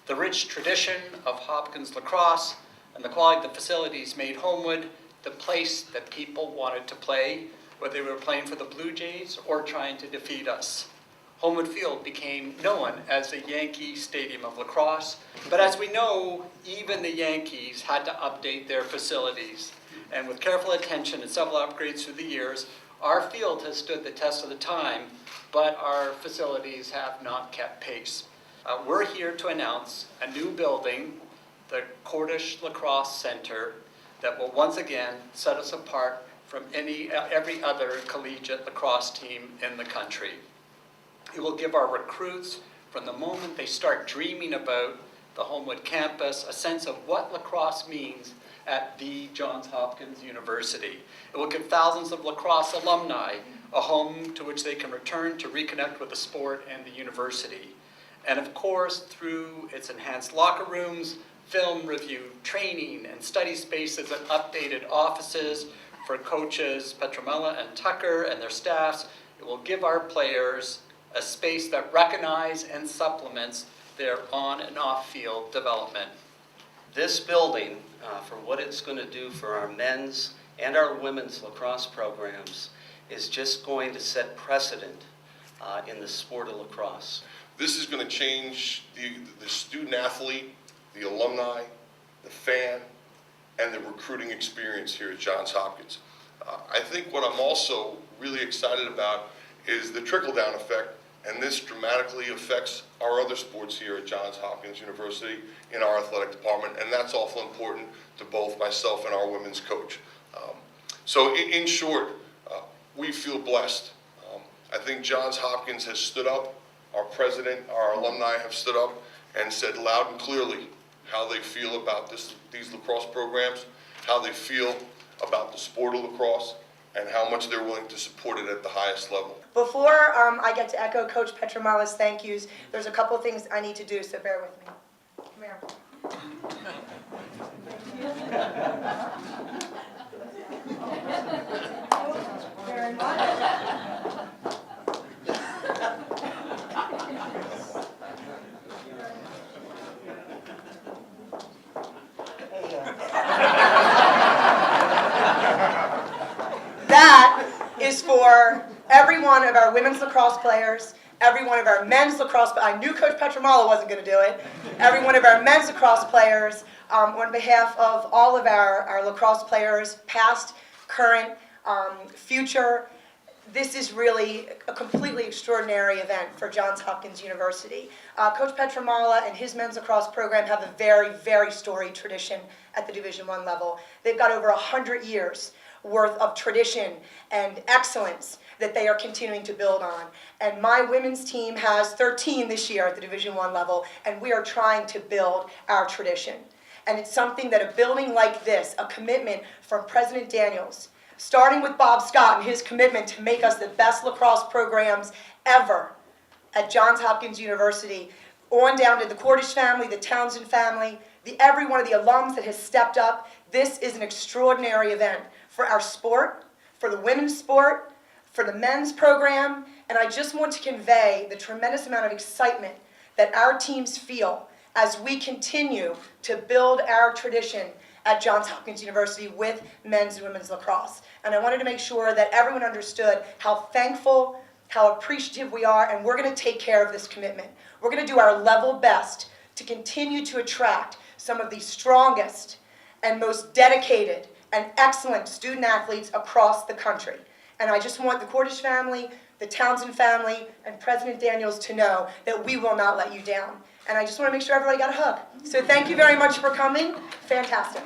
The rich tradition of Hopkins lacrosse and the quality of the facilities made Homewood the place that people wanted to play, whether they were playing for the Blue Jays or trying to defeat us. Homewood Field became known as the Yankee Stadium of lacrosse, but as we know, even the Yankees had to update their facilities. And with careful attention and several upgrades through the years, our field has stood the test of the time, but our facilities have not kept pace. We're here to announce a new building, the Cordish Lacrosse Center, that will once again set us apart from every other collegiate lacrosse team in the country. It will give our recruits, from the moment they start dreaming about the Homewood campus, a sense of what lacrosse means at the Johns Hopkins University. It will give thousands of lacrosse alumni a home to which they can return to reconnect with the sport and the university. And of course, through its enhanced locker rooms, film review, training, and study spaces and updated offices for coaches Pietramala and Tucker and their staffs, it will give our players a space that recognizes and supplements their on and off field development. This building, for what it's going to do for our men's and our women's lacrosse programs, is just going to set precedent in the sport of lacrosse. This is going to change the student athlete, the alumni, the fan, and the recruiting experience here at Johns Hopkins. I think what I'm also really excited about is the trickle-down effect, and this dramatically affects our other sports here at Johns Hopkins University in our athletic department, and that's awful important to both myself and our women's coach. So in short, we feel blessed. I think Johns Hopkins has stood up, our president, our alumni have stood up and said loud and clearly how they feel about these lacrosse programs, how they feel about the sport of lacrosse, and how much they're willing to support it at the highest level. Before I get to echo Coach Pietramala's thank yous, there's a couple things I need to do, so bear with me. Come here. Very much. That is for every one of our women's lacrosse players, every one of our men's lacrosse, I knew Coach Pietramala wasn't going to do it, every one of our men's lacrosse players, on behalf of all of our lacrosse players, past, current, future. This is really a completely extraordinary event for Johns Hopkins University. Coach Pietramala and his men's lacrosse program have a very, very storied tradition at the Division I level. They've got over 100 years worth of tradition and excellence that they are continuing to build on. And my women's team has 13 this year at the Division I level, and we are trying to build our tradition. And it's something that a building like this, a commitment from President Daniels, starting with Bob Scott and his commitment to make us the best lacrosse programs ever at Johns Hopkins University, on down to the Cordish family, the Townsend family, every one of the alums that has stepped up. This is an extraordinary event for our sport, for the women's sport, for the men's program, and I just want to convey the tremendous amount of excitement that our teams feel as we continue to build our tradition at Johns Hopkins University with men's and women's lacrosse. And I wanted to make sure that everyone understood how thankful, how appreciative we are, and we're going to take care of this commitment. We're going to do our level best to continue to attract some of the strongest and most dedicated and excellent student athletes across the country. And I just want the Cordish family, the Townsend family, and President Daniels to know that we will not let you down. And I just want to make sure everybody got a hug. So thank you very much for coming. Fantastic.